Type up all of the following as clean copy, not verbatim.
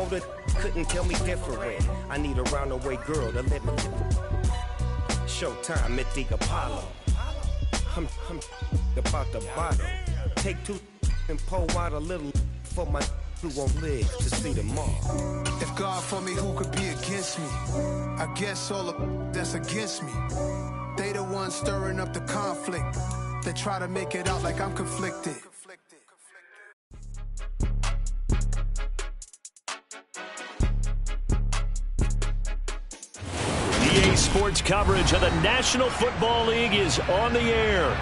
older, couldn't tell me different. I need a round-the-way girl to let me Showtime at the Apollo. I'm about the bottle. Take two and pour out a little for my who won't live to see tomorrow. If God for me, who could be against me? I guess all the that's against me. They the ones stirring up the conflict. They try to make it out like I'm conflicted. EA Sports coverage of the National Football League is on the air.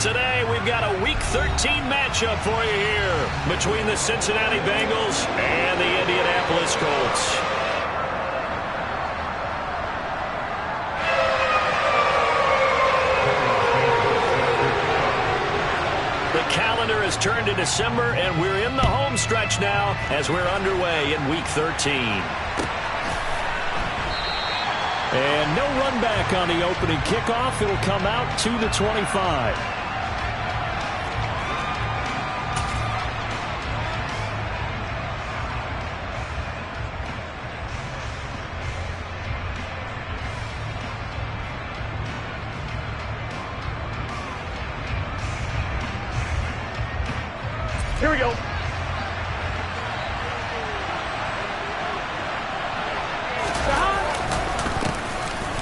Today, we've got a Week 13 matchup for you here between the Cincinnati Bengals and the Indianapolis Colts. The calendar has turned to December, and we're in the home stretch now as we're underway in Week 13. And no run back on the opening kickoff. It'll come out to the 25. Here we go.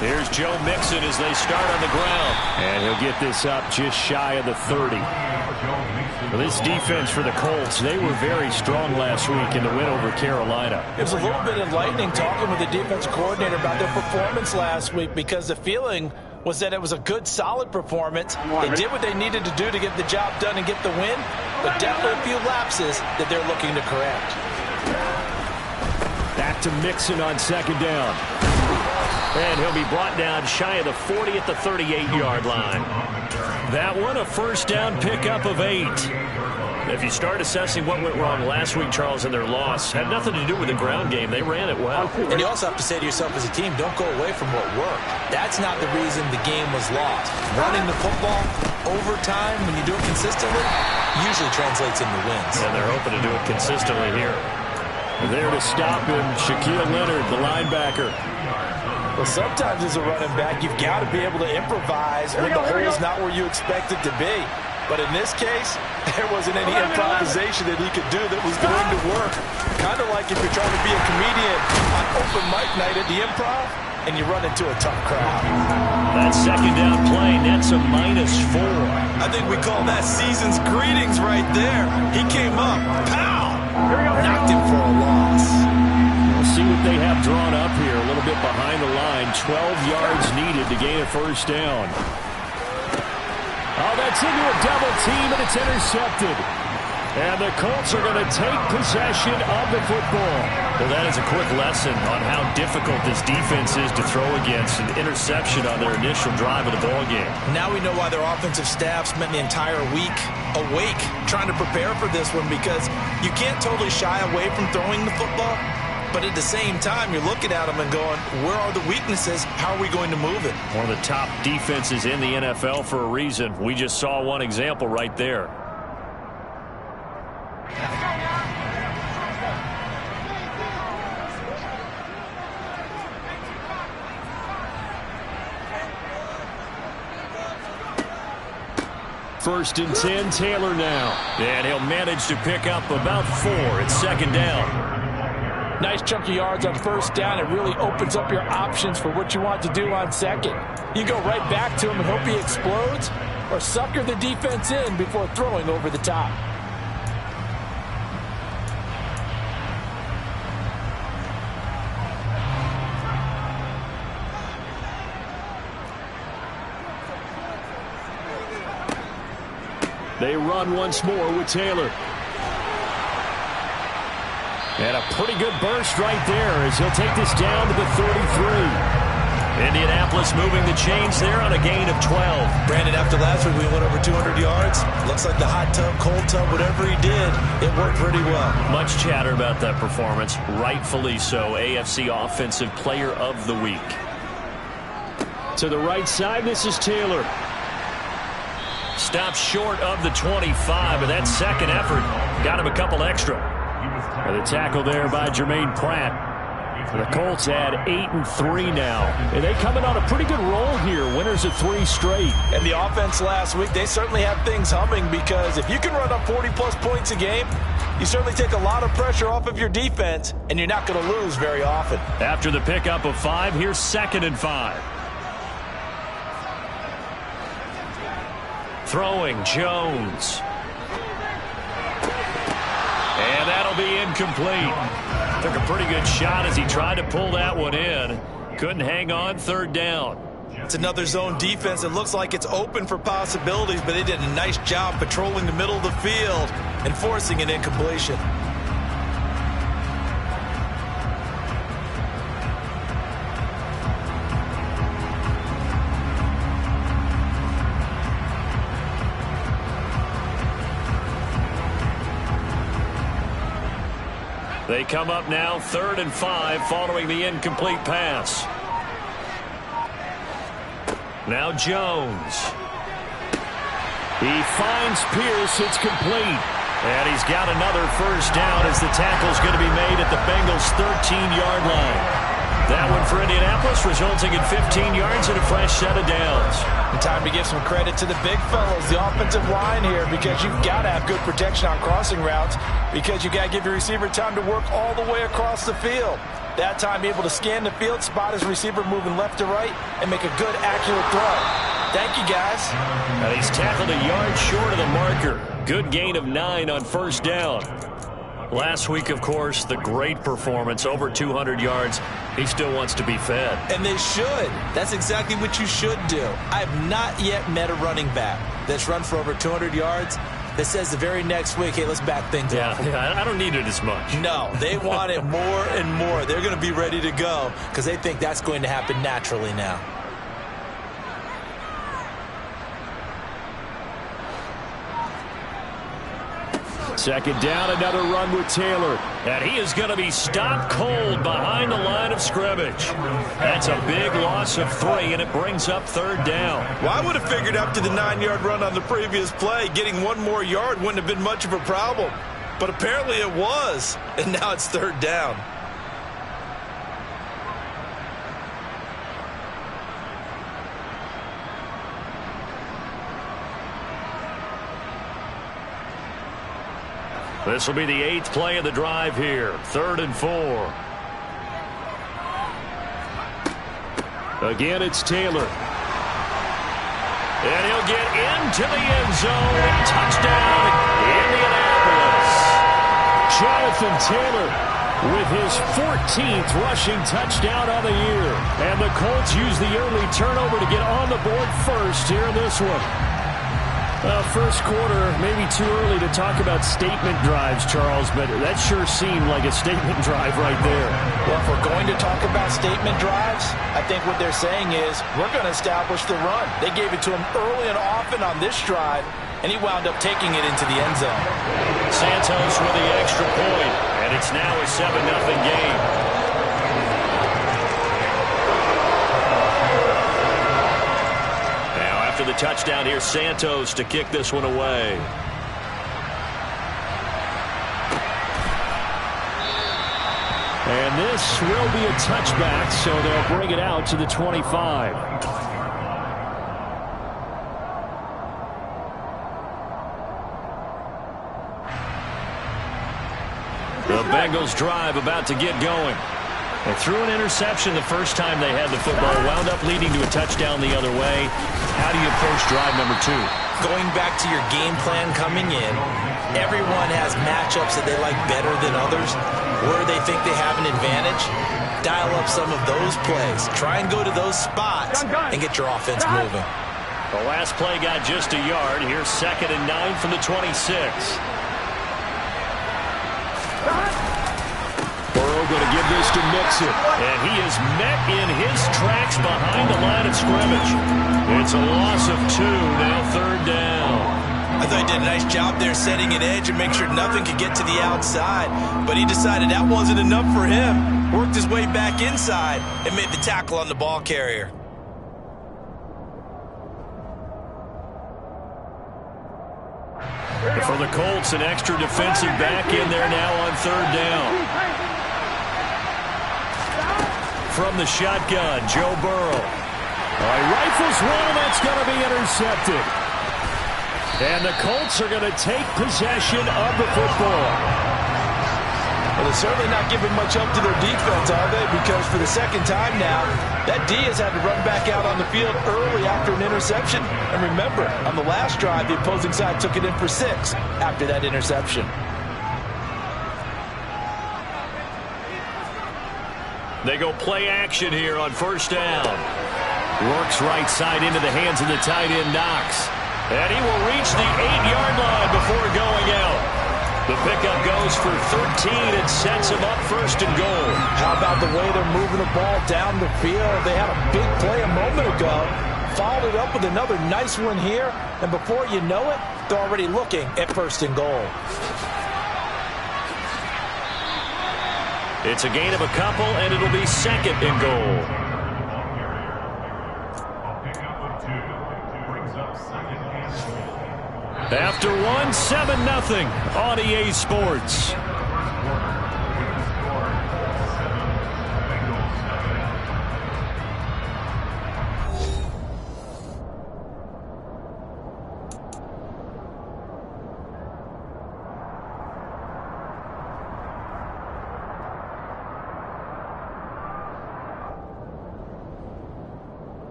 Here's Joe Mixon as they start on the ground. And he'll get this up just shy of the 30. Well, this defense for the Colts, they were very strong last week in the win over Carolina. It was a little bit enlightening talking with the defensive coordinator about their performance last week, because the feeling was that it was a good, solid performance. They did what they needed to do to get the job done and get the win, but definitely a few lapses that they're looking to correct. Back to Mixon on second down. And he'll be brought down shy of the 40 at the 38-yard line. That one, a first down pickup of 8. If you start assessing what went wrong last week, Charles, in their loss, had nothing to do with the ground game. They ran it well. And you also have to say to yourself as a team, don't go away from what worked. That's not the reason the game was lost. Running the football, overtime, when you do it consistently, usually translates into wins. And they're hoping to do it consistently here. There to stop him, Shaquille Leonard, the linebacker. Well, sometimes as a running back, you've got to be able to improvise when the hole's not where you expect it to be. But in this case, there wasn't any improvisation that he could do that was going to work. Kind of like if you're trying to be a comedian on open mic night at the Improv and you run into a tough crowd. That second down play, that's a -4. I think we call that season's greetings right there. He came up, pow! Knocked him for a loss. We'll see what they have drawn up here. A little bit behind the line. 12 yards needed to gain a first down. Oh, that's into a double team, and it's intercepted. And the Colts are going to take possession of the football. Well, that is a quick lesson on how difficult this defense is to throw against. An interception on their initial drive of the ballgame. Now we know why their offensive staff spent the entire week awake trying to prepare for this one, because you can't totally shy away from throwing the football. But at the same time, you're looking at them and going, where are the weaknesses? How are we going to move it? One of the top defenses in the NFL for a reason. We just saw one example right there. First and 10, Taylor now. And he'll manage to pick up about 4. It's second down. Nice chunk of yards on first down. It really opens up your options for what you want to do on second. You go right back to him and hope he explodes, or sucker the defense in before throwing over the top. They run once more with Taylor. And a pretty good burst right there as he'll take this down to the 33. Indianapolis moving the chains there on a gain of 12. Brandon, after last week we went over 200 yards. Looks like the hot tub, cold tub, whatever he did, it worked pretty well. Much chatter about that performance. Rightfully so. AFC Offensive Player of the Week. To the right side, this is Taylor. Stops short of the 25, but that second effort got him a couple extra. And the tackle there by Jermaine Pratt. The Colts add 8-3 now. And they come in on a pretty good roll here. Winners of 3 straight. And the offense last week, they certainly have things humming, because if you can run up 40-plus points a game, you certainly take a lot of pressure off of your defense, and you're not going to lose very often. After the pickup of 5, here's 2nd and 5. Throwing, Jones. And that'll be incomplete. Took a pretty good shot as he tried to pull that one in. Couldn't hang on, 3rd down. It's another zone defense. It looks like it's open for possibilities, but they did a nice job patrolling the middle of the field and forcing an incompletion. They come up now 3rd and 5 following the incomplete pass. Now Jones. He finds Pierce. It's complete. And he's got another 1st down as the tackle's going to be made at the Bengals' 13-yard line. That one for Indianapolis, resulting in 15 yards and a fresh set of downs. And time to give some credit to the big fellas, the offensive line here, because you've got to have good protection on crossing routes, because you've got to give your receiver time to work all the way across the field. That time, able to scan the field, spot his receiver moving left to right, and make a good, accurate throw. Thank you, guys. And he's tackled a yard short of the marker. Good gain of 9 on 1st down. Last week, of course, the great performance, over 200 yards. He still wants to be fed. And they should. That's exactly what you should do. I have not yet met a running back that's run for over 200 yards that says the very next week, hey, let's back things up. Yeah, I don't need it as much. No, they want it more and more. They're going to be ready to go because they think that's going to happen naturally now. Second down, another run with Taylor. And he is going to be stopped cold behind the line of scrimmage. That's a big loss of 3, and it brings up 3rd down. Well, I would have figured after the 9-yard run on the previous play, getting 1 more yard wouldn't have been much of a problem. But apparently it was, and now it's 3rd down. This will be the 8th play of the drive here. 3rd and 4. Again, it's Taylor. And he'll get into the end zone. Touchdown, Indianapolis. Jonathan Taylor with his 14th rushing touchdown on the year. And the Colts use the early turnover to get on the board first here in this one. First quarter, maybe too early to talk about statement drives, Charles, but that sure seemed like a statement drive right there. Well, if we're going to talk about statement drives, I think what they're saying is we're going to establish the run. They gave it to him early and often on this drive, and he wound up taking it into the end zone. Santos with the extra point, and it's now a 7-0 game. After the touchdown here, Santos to kick this one away. And this will be a touchback, so they'll bring it out to the 25. The Bengals drive about to get going. They threw an interception the first time they had the football, wound up leading to a touchdown the other way. How do you approach drive number 2? Going back to your game plan coming in, everyone has matchups that they like better than others, where they think they have an advantage. Dial up some of those plays. Try and go to those spots and get your offense moving. The last play got just a yard. Here's 2nd and 9 from the 26. Going to give this to Mixon, and he is met in his tracks behind the line of scrimmage. It's a loss of 2, now 3rd down. I thought he did a nice job there setting an edge and make sure nothing could get to the outside, but he decided that wasn't enough for him. Worked his way back inside and made the tackle on the ball carrier. The For the Colts, an extra defensive back in there now on third down. From the shotgun, Joe Burrow. He rifles one, that's going to be intercepted. And the Colts are going to take possession of the football. Well, they're certainly not giving much up to their defense, are they? Because for the second time now, that D has had to run back out on the field early after an interception. And remember, on the last drive, the opposing side took it in for 6 after that interception. They go play action here on first down. Works right side into the hands of the tight end, Knox. And he will reach the 8-yard line before going out. The pickup goes for 13 and sets him up first and goal. How about the way they're moving the ball down the field? They had a big play a moment ago. Followed it up with another nice one here. And before you know it, they're already looking at first and goal. It's a gain of a couple, and it'll be second and goal. After one, 7-0 on EA Sports.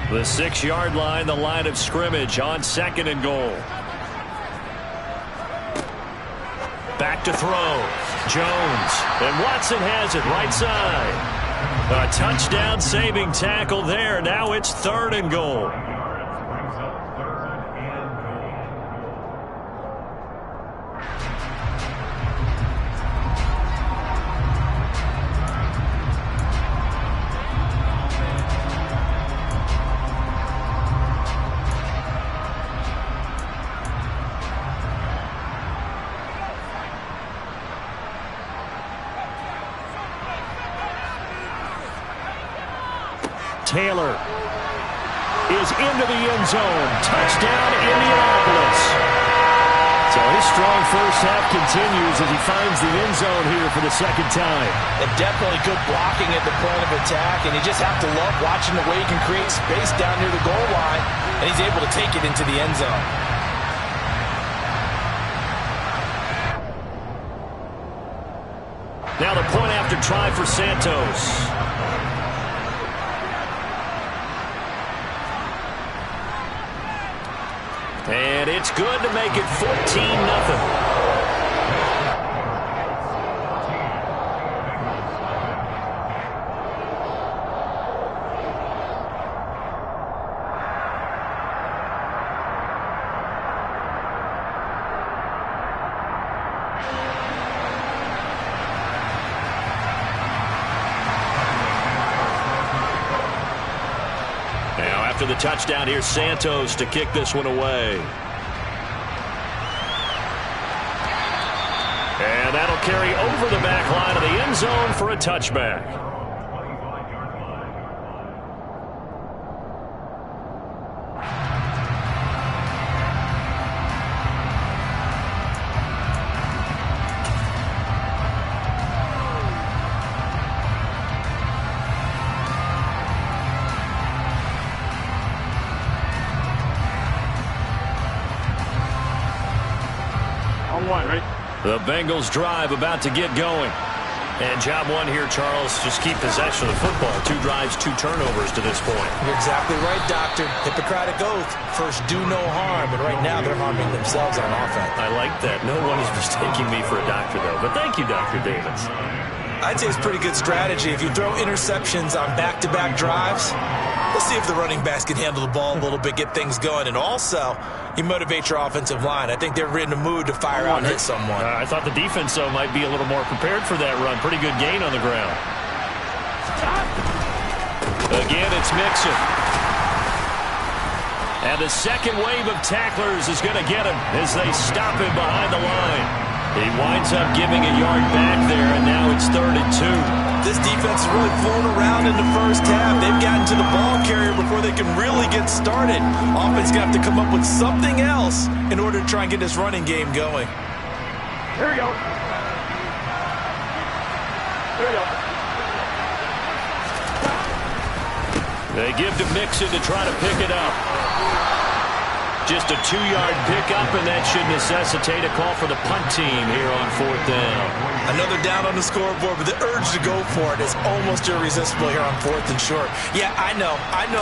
The 6-yard line, the line of scrimmage on second and goal. Back to throw. Jones. And Watson has it right side. A touchdown saving tackle there. Now it's third and goal. Taylor is into the end zone. Touchdown, Indianapolis. So his strong first half continues as he finds the end zone here for the second time. And definitely good blocking at the point of attack, and you just have to love watching the way he can create space down near the goal line, and he's able to take it into the end zone. Now the point after try for Santos. And it's good to make it 14-0. After the touchdown, here's Santos to kick this one away. And that'll carry over the back line of the end zone for a touchback. The Bengals drive about to get going. And job one here, Charles, just keep possession of the football. 2 drives, 2 turnovers to this point. You're exactly right, Doctor. Hippocratic oath. First, do no harm. And right now, they're harming themselves on offense. I like that. No one is mistaking me for a doctor, though. But thank you, Dr. Davis. I'd say it's pretty good strategy. If you throw interceptions on back-to-back drives, let's see if the running backs can handle the ball a little bit, get things going. And also, you motivate your offensive line. I think they're in the mood to fire out and hit someone. I thought the defense, though, might be a little more prepared for that run. Pretty good gain on the ground. Again, it's Mixon. And the second wave of tacklers is going to get him as they stop him behind the line. He winds up giving a yard back there, and now it's 3rd and 2. this defense is really flown around in the first half. They've gotten to the ball carrier before they can really get started. Offense going to have to come up with something else in order to try and get this running game going. Here we go. Here we go. They give to Mixon to try to pick it up. Just a 2-yard pickup, and that should necessitate a call for the punt team here on 4th down. Another down on the scoreboard, but the urge to go for it is almost irresistible here on 4th and short. Yeah, I know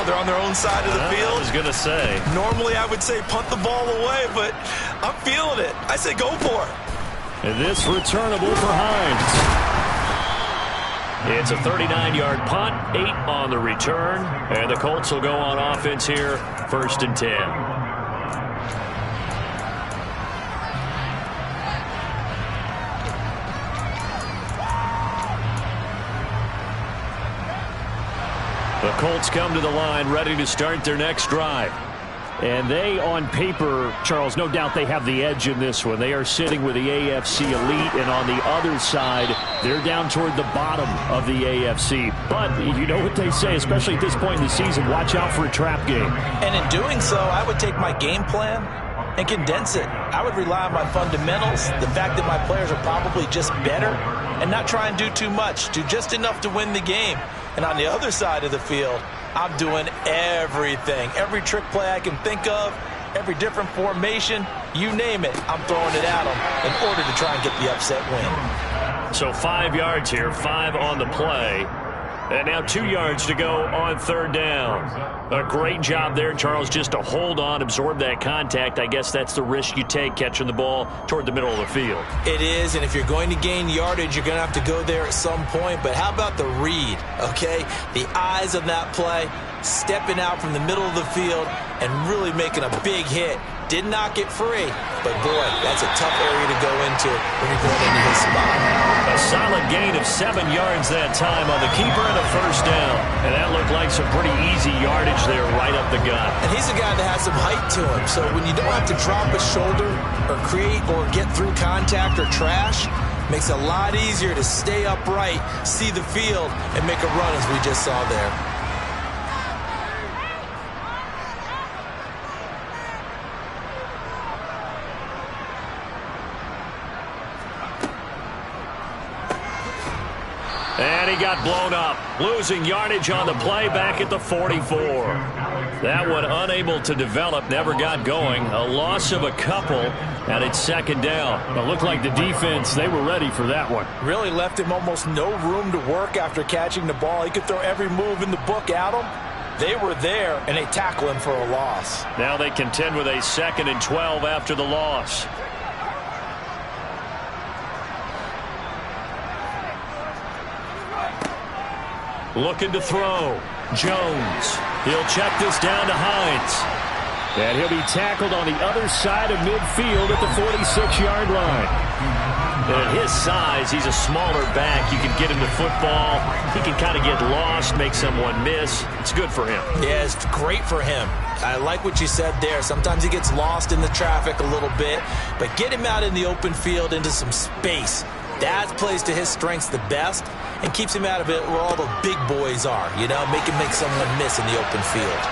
they're on their own side of the field. I was going to say. Normally I would say punt the ball away, but I'm feeling it. I say go for it. And this returnable for Hines. It's a 39-yard punt, 8 on the return, and the Colts will go on offense here, 1st and 10. The Colts come to the line ready to start their next drive. And they, on paper, Charles, no doubt they have the edge in this one. They are sitting with the AFC elite, and on the other side, they're down toward the bottom of the AFC. But you know what they say, especially at this point in the season, watch out for a trap game. And in doing so, I would take my game plan and condense it. I would rely on my fundamentals, the fact that my players are probably just better, and not try and do too much, do just enough to win the game. And on the other side of the field, I'm doing everything. Every trick play I can think of, every different formation, you name it, I'm throwing it at them in order to try and get the upset win. So 5 yards here, 5 on the play. And now 2 yards to go on 3rd down. A great job there, Charles, just to hold on, absorb that contact. I guess that's the risk you take catching the ball toward the middle of the field. It is, and if you're going to gain yardage, you're going to have to go there at some point. But how about the read, okay? The eyes on that play, stepping out from the middle of the field and really making a big hit. Did not get free, but boy, that's a tough area to go into when you're going into his spot. A solid gain of 7 yards that time on the keeper and a 1st down. And that looked like some pretty easy yardage there right up the gut. And he's a guy that has some height to him, so when you don't have to drop a shoulder or create or get through contact or trash, makes it a lot easier to stay upright, see the field, and make a run as we just saw there. And he got blown up, losing yardage on the play back at the 44. That one unable to develop, never got going. A loss of a couple, and it's 2nd down. It looked like the defense, they were ready for that one. Really left him almost no room to work after catching the ball. He could throw every move in the book at him. They were there, and they tackle him for a loss. Now they contend with a 2nd and 12 after the loss. Looking to throw. Jones. He'll check this down to Hines. And he'll be tackled on the other side of midfield at the 46-yard line. At his size, he's a smaller back. You can get him to football. He can kind of get lost, make someone miss. It's good for him. Yeah, it's great for him. I like what you said there. Sometimes he gets lost in the traffic a little bit, but get him out in the open field into some space. That plays to his strengths the best and keeps him out of it where all the big boys are, you know, make someone miss in the open field.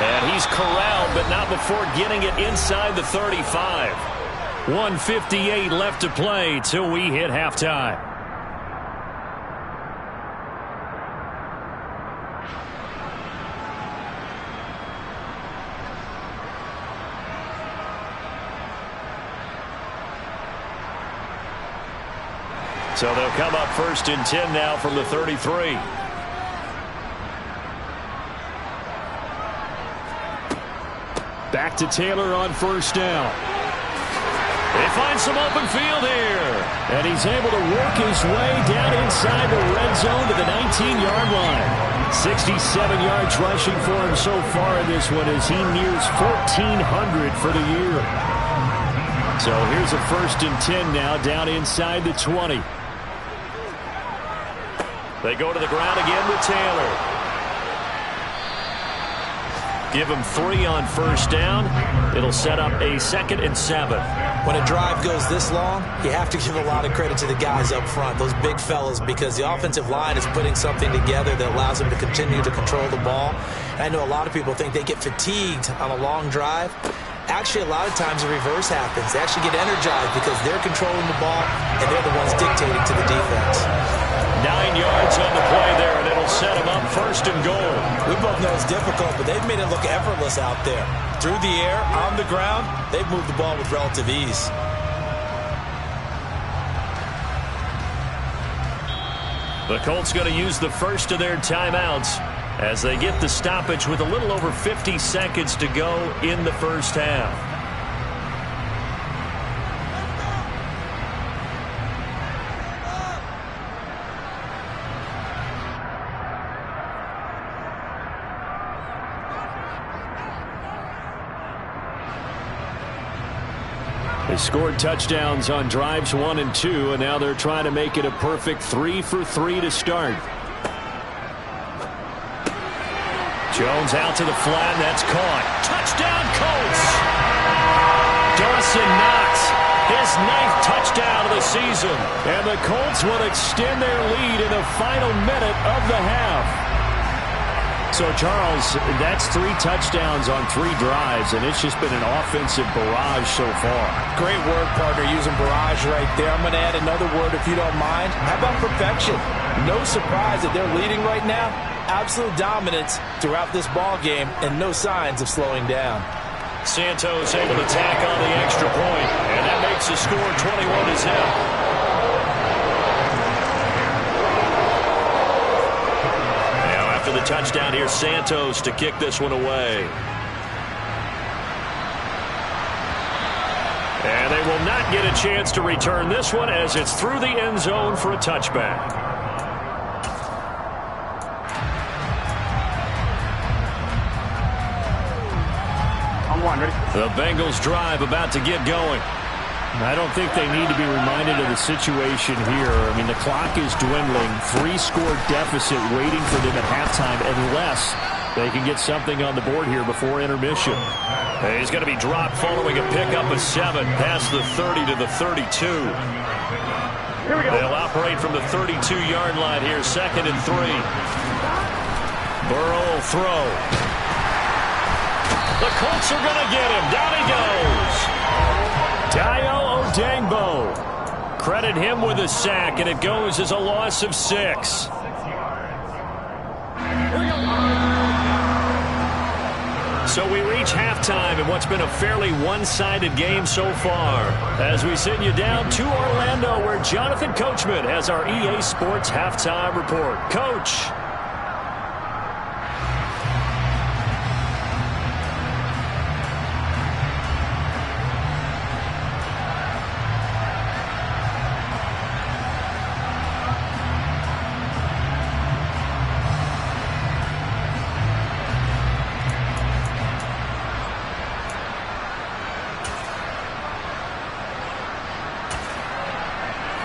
And he's corralled, but not before getting it inside the 35. 1:58 left to play till we hit halftime. So they'll come up 1st and 10 now from the 33. Back to Taylor on 1st down. They find some open field here. And he's able to work his way down inside the red zone to the 19-yard line. 67 yards rushing for him so far in this one as he nears 1,400 for the year. So here's a 1st and 10 now down inside the 20. They go to the ground again with Taylor. Give him 3 on first down. It'll set up a 2nd and 7. When a drive goes this long, you have to give a lot of credit to the guys up front, those big fellas, because the offensive line is putting something together that allows them to continue to control the ball. And I know a lot of people think they get fatigued on a long drive. Actually, a lot of times the reverse happens. They actually get energized because they're controlling the ball, and they're the ones dictating to the defense. 9 yards on the play there, and it'll set them up 1st and goal. We both know it's difficult, but they've made it look effortless out there. Through the air, on the ground, they've moved the ball with relative ease. The Colts going to use the first of their timeouts as they get the stoppage with a little over 50 seconds to go in the first half. They scored touchdowns on drives 1 and 2, and now they're trying to make it a perfect 3 for 3 to start. Jones out to the flat, and that's caught. Touchdown, Colts! Dawson Knox, his 9th touchdown of the season. And the Colts will extend their lead in the final minute of the half. So, Charles, that's 3 touchdowns on 3 drives, and it's just been an offensive barrage so far. Great word, partner, using barrage right there. I'm going to add another word if you don't mind. How about perfection? No surprise that they're leading right now. Absolute dominance throughout this ball game and no signs of slowing down. Santos able to tack on the extra point, and that makes the score 21-0. After the touchdown, here's Santos to kick this one away. And they will not get a chance to return this one as it's through the end zone for a touchback. I'm one, ready? The Bengals drive about to get going. I don't think they need to be reminded of the situation here. I mean, the clock is dwindling. 3-score deficit waiting for them at halftime unless they can get something on the board here before intermission. He's going to be dropped following a pickup of 7 past the 30 to the 32. Here we go. They'll operate from the 32-yard line here, 2nd and 3. Burrow will throw. The Colts are going to get him. Down he goes. Dayo Odeyingbo. Credit him with a sack, and it goes as a loss of 6. So we reach halftime in what's been a fairly one-sided game so far. As we send you down to Orlando, where Jonathan Coachman has our EA Sports halftime report. Coach.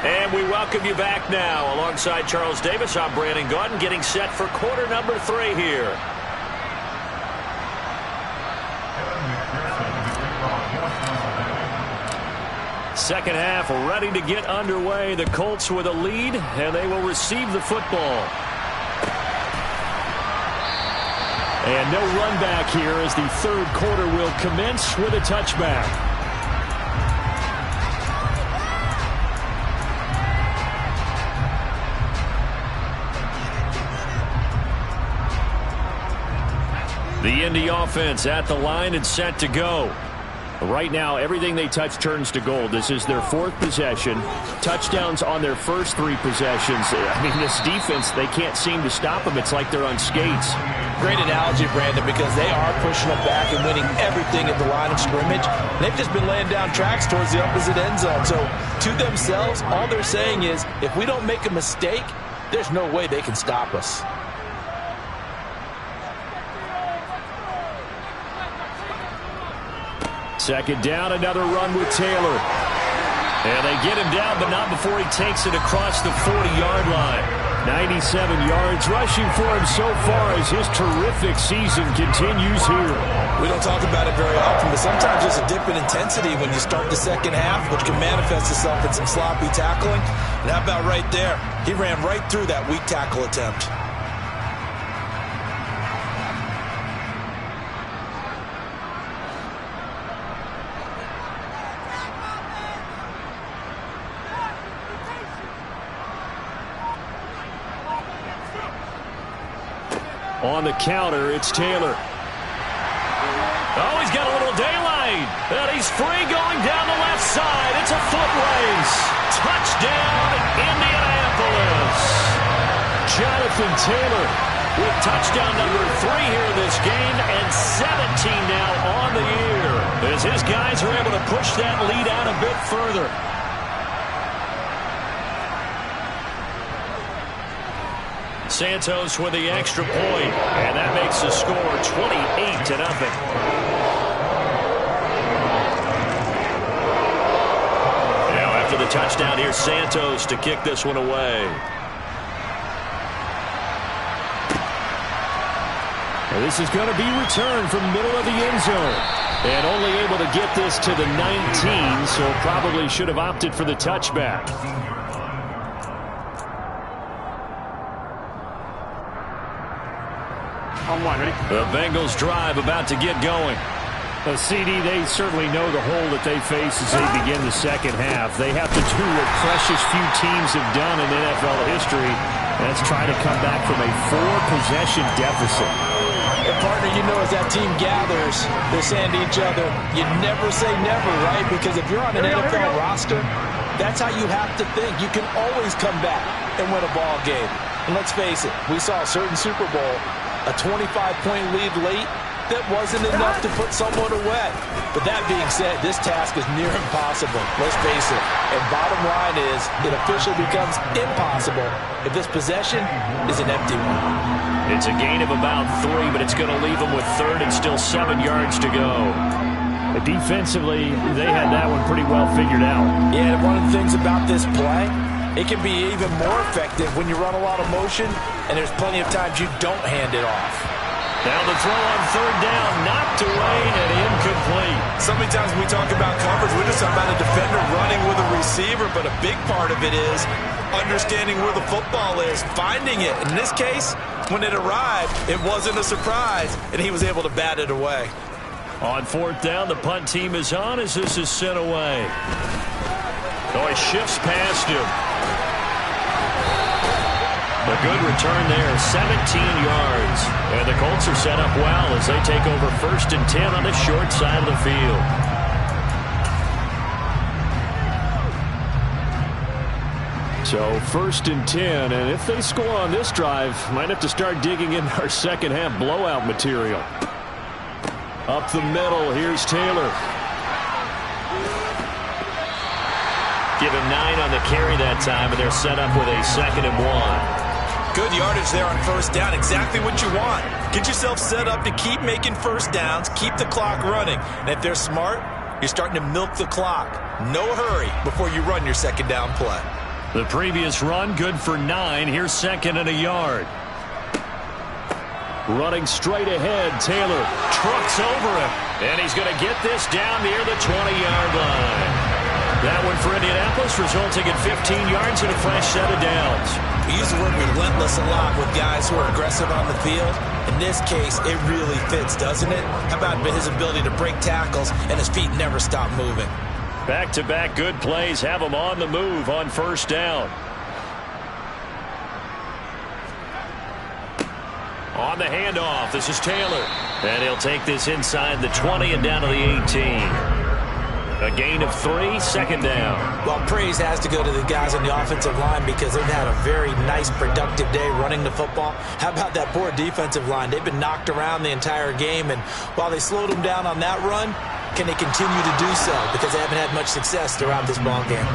And we welcome you back now. Alongside Charles Davis, I'm Brandon Gaudin, getting set for quarter number 3 here. Second half ready to get underway. The Colts with a lead, and they will receive the football. And no run back here as the third quarter will commence with a touchback. The Indy offense at the line and set to go. Right now, everything they touch turns to gold. This is their 4th possession. Touchdowns on their first 3 possessions. I mean, this defense, they can't seem to stop them. It's like they're on skates. Great analogy, Brandon, because they are pushing them back and winning everything at the line of scrimmage. They've just been laying down tracks towards the opposite end zone. So, to themselves, all they're saying is, if we don't make a mistake, there's no way they can stop us. Second down, another run with Taylor. And they get him down, but not before he takes it across the 40-yard line. 97 yards rushing for him so far as his terrific season continues here. We don't talk about it very often, but sometimes there's a dip in intensity when you start the second half, which can manifest itself in some sloppy tackling. And how about right there? He ran right through that weak tackle attempt. On the counter, it's Taylor. Oh, he's got a little daylight. And he's free going down the left side. It's a foot race. Touchdown, Indianapolis. Jonathan Taylor with touchdown number 3 here in this game, and 17 now on the year, as his guys are able to push that lead out a bit further. Santos with the extra point, and that makes the score 28-0. Now after the touchdown, here's Santos to kick this one away. And this is going to be returned from middle of the end zone. And only able to get this to the 19, so probably should have opted for the touchback. The Bengals drive about to get going. CD, they certainly know the hole that they face as they begin the second half. They have to do what precious few teams have done in NFL history. That's try to come back from a 4-possession deficit. And partner, you know, as that team gathers, they're saying to each other, you never say never, right? Because if you're on an NFL roster, that's how you have to think. You can always come back and win a ball game. And let's face it, we saw a certain Super Bowl, a 25-point lead late, that wasn't enough to put someone away. But that being said, this task is near impossible. Let's face it. And bottom line is, it officially becomes impossible if this possession is an empty one. It's a gain of about 3, but it's going to leave them with 3rd and still 7 yards to go. Defensively, they had that one pretty well figured out. Yeah, and one of the things about this play, it can be even more effective when you run a lot of motion, and there's plenty of times you don't hand it off. Now the throw on 3rd down, knocked away and incomplete. So many times when we talk about coverage, we're just talking about a defender running with a receiver, but a big part of it is understanding where the football is, finding it. In this case, when it arrived, it wasn't a surprise, and he was able to bat it away. On 4th down, the punt team is on as this is sent away. Oh, he shifts past him. A good return there, 17 yards. And the Colts are set up well as they take over 1st and 10 on the short side of the field. So 1st and 10, and if they score on this drive, might have to start digging in our second half blowout material. Up the middle, here's Taylor. Give him 9 on the carry that time, and they're set up with a 2nd and 1. Good yardage there on 1st down, exactly what you want. Get yourself set up to keep making 1st downs, keep the clock running. And if they're smart, you're starting to milk the clock. No hurry before you run your 2nd down play. The previous run, good for 9. Here's 2nd and a yard. Running straight ahead, Taylor trucks over him. And he's going to get this down near the 20-yard line. That one for Indianapolis, resulting in 15 yards and a fresh set of downs. We use the word relentless a lot with guys who are aggressive on the field. In this case, it really fits, doesn't it? How about his ability to break tackles and his feet never stop moving? Back-to-back good plays have him on the move on 1st down. On the handoff, this is Taylor. And he'll take this inside the 20 and down to the 18. A gain of 3, 2nd down. Well, praise has to go to the guys on the offensive line because they've had a very nice, productive day running the football. How about that poor defensive line? They've been knocked around the entire game, and while they slowed them down on that run, can they continue to do so? Because they haven't had much success throughout this ball game.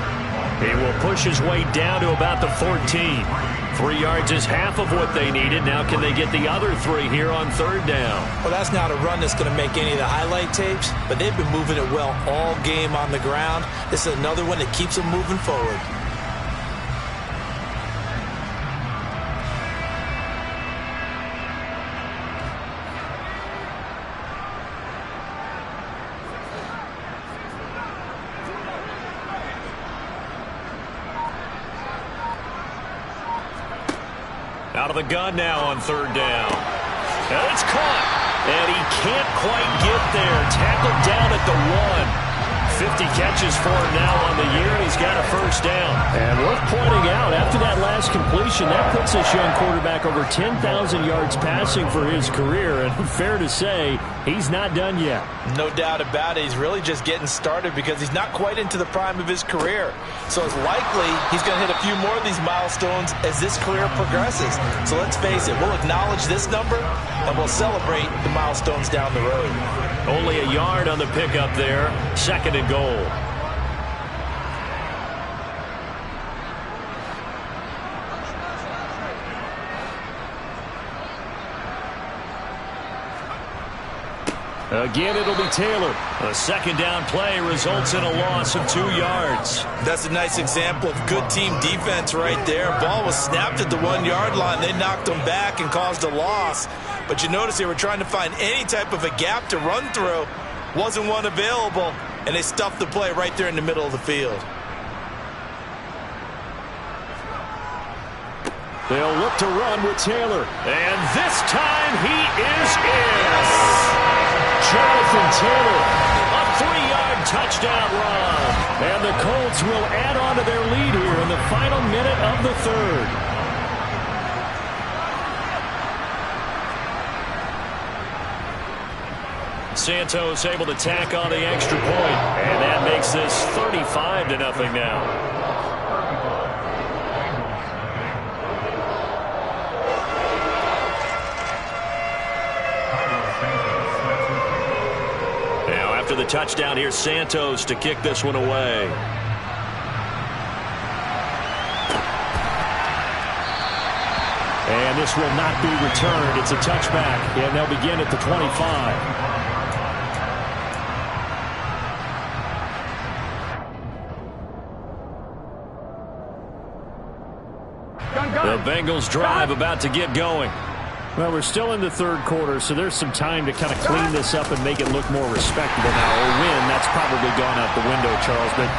He will push his way down to about the 14. 3 yards is half of what they needed. Now can they get the other 3 here on 3rd down? Well, that's not a run that's going to make any of the highlight tapes, but they've been moving it well all game on the ground. This is another one that keeps them moving forward. Out of the gun now on third down. And it's caught. And he can't quite get there. Tackled down at the 1. 50 catches for him now on the year, and he's got a first down. And worth pointing out, after that last completion, that puts this young quarterback over 10,000 yards passing for his career. And fair to say, he's not done yet. No doubt about it. He's really just getting started because he's not quite into the prime of his career. So it's likely he's going to hit a few more of these milestones as this career progresses. So let's face it, we'll acknowledge this number, and we'll celebrate the milestones down the road. Only a yard on the pickup there. Second and goal. Again, it'll be Taylor. A second down play results in a loss of 2 yards. That's a nice example of good team defense right there. Ball was snapped at the 1-yard line. They knocked him back and caused a loss. But you notice they were trying to find any type of a gap to run through. Wasn't one available, and they stuffed the play right there in the middle of the field. They'll look to run with Taylor. And this time he is in. Jonathan Taylor. A 3-yard touchdown run. And the Colts will add on to their lead here in the final minute of the third. Santos able to tack on the extra point, and that makes this 35-0 now. Now after the touchdown, here's Santos to kick this one away. And this will not be returned. It's a touchback, and they'll begin at the 25. The Bengals drive about to get going. Well, we're still in the third quarter, so there's some time to kind of clean this up and make it look more respectable now. Or win, that's probably gone out the window, Charles. But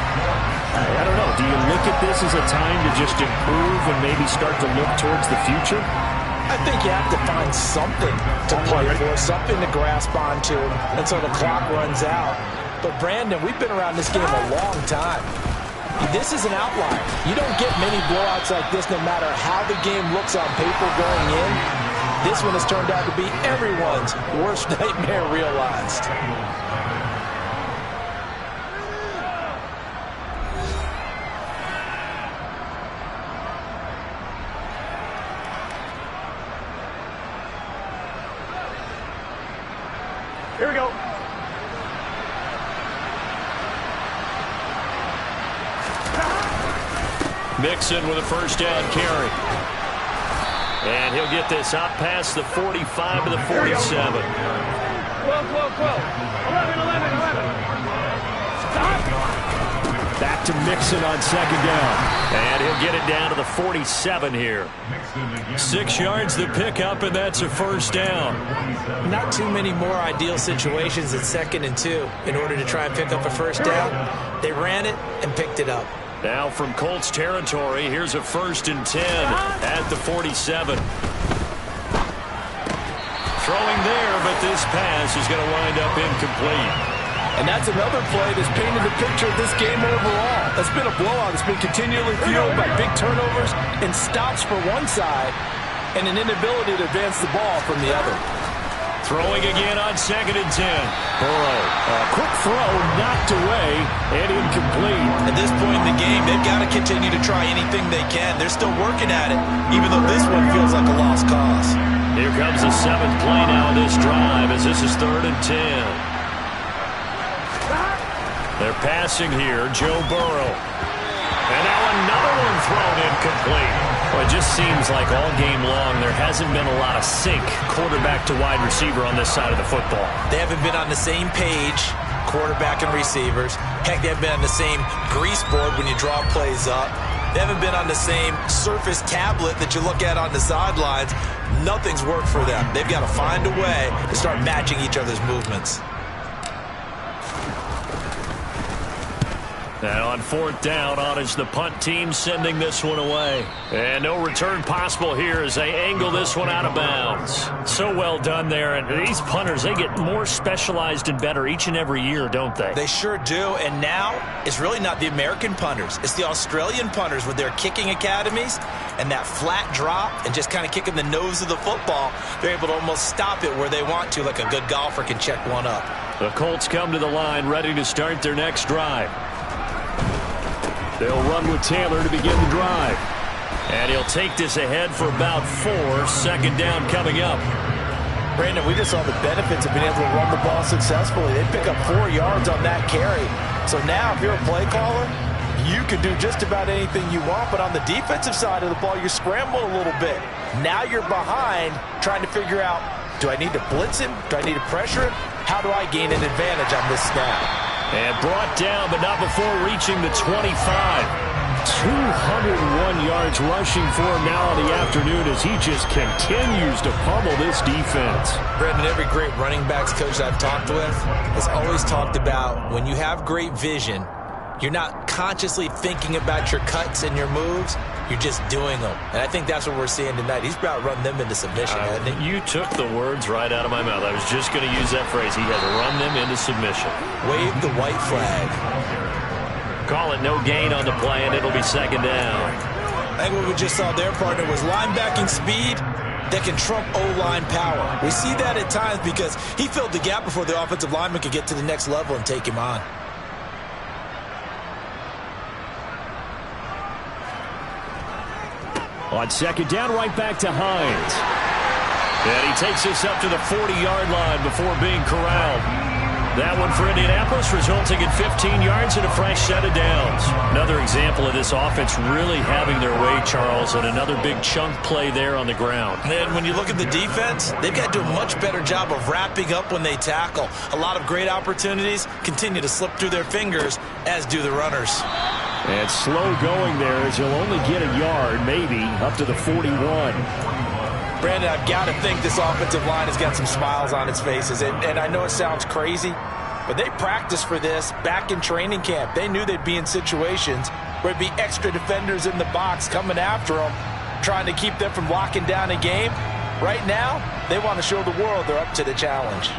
I don't know. Do you look at this as a time to just improve and maybe start to look towards the future? I think you have to find something to play for, something to grasp onto until the clock runs out. But, Brandon, we've been around this game a long time. This is an outlier. You don't get many blowouts like this no matter how the game looks on paper going in. This one has turned out to be everyone's worst nightmare realized. Here we go. Mixon with a first down carry. And he'll get this out past the 45 to the 47. 12. 11. Stop. Back to Mixon on second down. And he'll get it down to the 47 here. 6 yards the pickup, and that's a first down. Not too many more ideal situations at 2nd and 2 in order to try and pick up a first down. They ran it and picked it up. Now from Colts territory, here's a 1st and 10 at the 47. Throwing there, but this pass is going to wind up incomplete. And that's another play that's painted the picture of this game overall. That's been a blowout. It's been continually fueled by big turnovers and stops for one side and an inability to advance the ball from the other. Throwing again on 2nd and 10. Burrow, a quick throw, knocked away, and incomplete. At this point in the game, they've got to continue to try anything they can. They're still working at it, even though this one feels like a lost cause. Here comes the 7th play now of this drive as this is 3rd and 10. They're passing here, Joe Burrow. And now another one thrown incomplete. Well, it just seems like all game long there hasn't been a lot of sync quarterback to wide receiver on this side of the football. They haven't been on the same page, quarterback and receivers. Heck, they haven't been on the same grease board when you draw plays up. They haven't been on the same Surface tablet that you look at on the sidelines. Nothing's worked for them. They've got to find a way to start matching each other's movements. And on 4th down, on is the punt team sending this one away. And no return possible here as they angle this one out of bounds. So well done there. And these punters, they get more specialized and better each and every year, don't they? They sure do. And now it's really not the American punters. It's the Australian punters with their kicking academies and that flat drop and just kind of kicking the nose of the football. They're able to almost stop it where they want to, like a good golfer can check one up. The Colts come to the line ready to start their next drive. They'll run with Taylor to begin the drive. And he'll take this ahead for about 4. 2nd down coming up. Brandon, we just saw the benefits of being able to run the ball successfully. They pick up 4 yards on that carry. So now if you're a play caller, you can do just about anything you want. But on the defensive side of the ball, you scramble a little bit. Now you're behind trying to figure out, do I need to blitz him? Do I need to pressure him? How do I gain an advantage on this snap? And brought down, but not before reaching the 25. 201 yards rushing for him now in the afternoon as he just continues to pummel this defense. Brendan, every great running backs coach I've talked with has always talked about when you have great vision, you're not consciously thinking about your cuts and your moves. You're just doing them. And I think that's what we're seeing tonight. He's about to run them into submission, hasn't he? You took the words right out of my mouth. I was just going to use that phrase. He had to run them into submission. Wave the white flag. Call it no gain on the play, and it'll be 2nd down. I think what we just saw there, partner, was linebacking speed that can trump O-line power. We see that at times because he filled the gap before the offensive lineman could get to the next level and take him on. On 2nd down, right back to Hines. And he takes us up to the 40-yard line before being corralled. That one for Indianapolis, resulting in 15 yards and a fresh set of downs. Another example of this offense really having their way, Charles, and another big chunk play there on the ground. And when you look at the defense, they've got to do a much better job of wrapping up when they tackle. A lot of great opportunities continue to slip through their fingers, as do the runners. And slow going there as he'll only get a yard, maybe, up to the 41. Brandon, I've got to think this offensive line has got some smiles on its faces. And I know it sounds crazy, but they practiced for this back in training camp. They knew they'd be in situations where there'd be extra defenders in the box coming after them, trying to keep them from locking down a game. Right now, they want to show the world they're up to the challenge.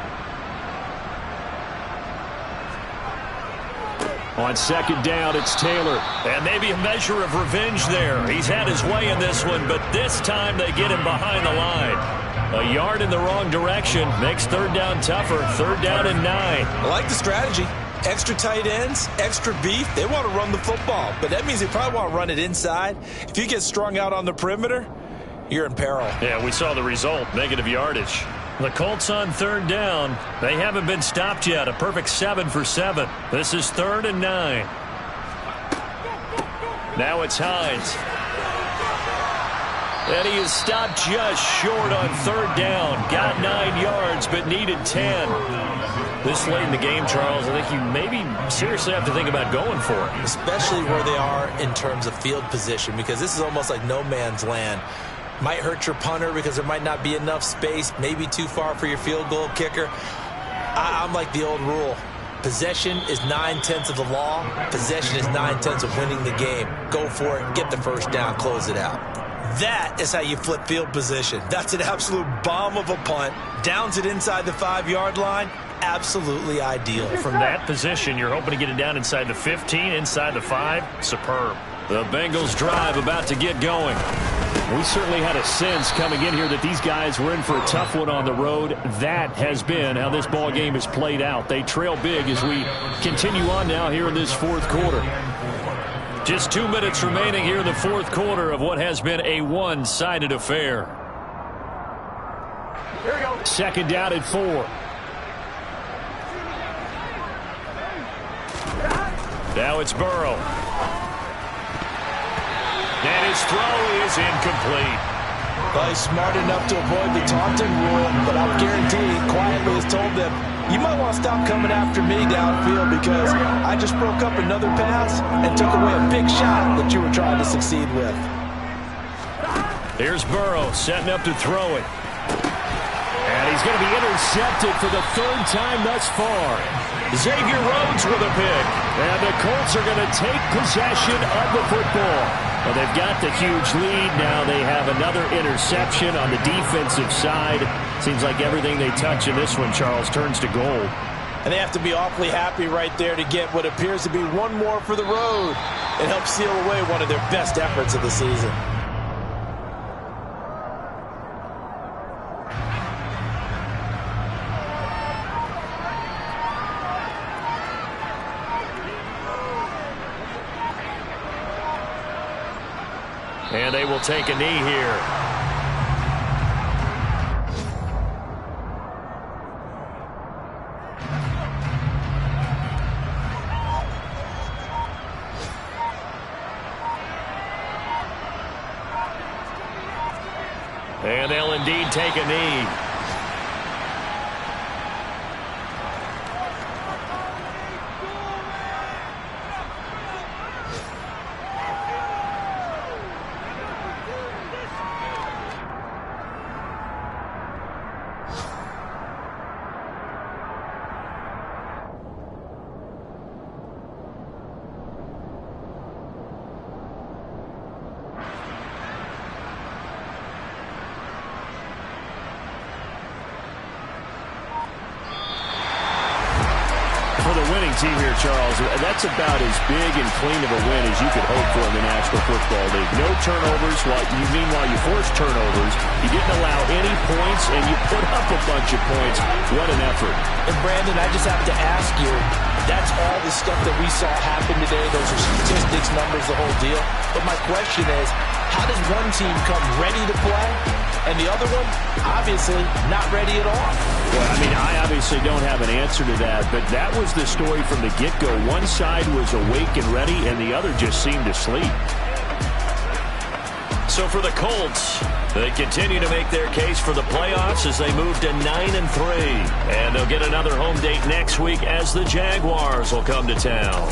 On 2nd down, it's Taylor. And maybe a measure of revenge there. He's had his way in this one, but this time they get him behind the line. A yard in the wrong direction makes 3rd down tougher. 3rd down and 9. I like the strategy. Extra tight ends, extra beef. They want to run the football, but that means they probably want to run it inside. If you get strung out on the perimeter, you're in peril. Yeah, we saw the result, negative yardage. The Colts on 3rd down. They haven't been stopped yet. A perfect 7 for 7. This is 3rd and 9. Now it's Hines. And he is stopped just short on 3rd down. Got 9 yards, but needed 10. This late in the game, Charles, I think you maybe seriously have to think about going for it. Especially where they are in terms of field position, because this is almost like no man's land. Might hurt your punter because there might not be enough space, maybe too far for your field goal kicker. I'm like the old rule. Possession is 9/10 of the law. Possession is 9/10 of winning the game. Go for it, get the first down, close it out. That is how you flip field position. That's an absolute bomb of a punt. Downs it inside the 5-yard line. Absolutely ideal. From that position, you're hoping to get it down inside the 15, inside the 5. Superb. The Bengals drive about to get going. We certainly had a sense coming in here that these guys were in for a tough one on the road. That has been how this ball game has played out. They trail big as we continue on now here in this 4th quarter. Just 2 minutes remaining here in the 4th quarter of what has been a one-sided affair. Here we go. 2nd down at 4. Now it's Burrow. And his throw is incomplete. Well, he's smart enough to avoid the taunting rule, but I'll guarantee he quietly has told them, you might want to stop coming after me downfield because I just broke up another pass and took away a big shot that you were trying to succeed with. Here's Burrow setting up to throw it. And he's going to be intercepted for the third time thus far. Xavier Rhodes with a pick. And the Colts are going to take possession of the football. Well, they've got the huge lead. Now they have another interception on the defensive side. Seems like everything they touch in this one, Charles, turns to gold. And they have to be awfully happy right there to get what appears to be one more for the road. It helps seal away one of their best efforts of the season. And they will take a knee here. And they'll indeed take a knee. For the winning team here, Charles, that's about as big and clean of a win as you could hope for in the National Football League. No turnovers. Meanwhile, you force turnovers. You didn't allow any points, and you put up a bunch of points. What an effort. And, Brandon, I just have to ask you, that's all the stuff that we saw happen today. Those are statistics, numbers, the whole deal. But my question is, how does one team come ready to play, and the other one, obviously, not ready at all? Well, I mean, I obviously don't have an answer to that, but that was the story from the get-go. One side was awake and ready, and the other just seemed to sleep. So for the Colts, they continue to make their case for the playoffs as they move to 9-3. And they'll get another home date next week as the Jaguars will come to town.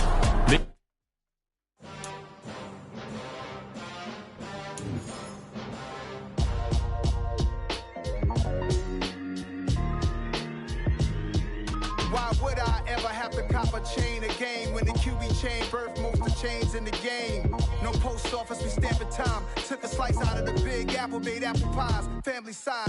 Why would I ever have to cop a chain again when the QB chain birthed most of the chains in the game? No post office, we stamping time. Took a slice out of the big apple, made apple pies, family size.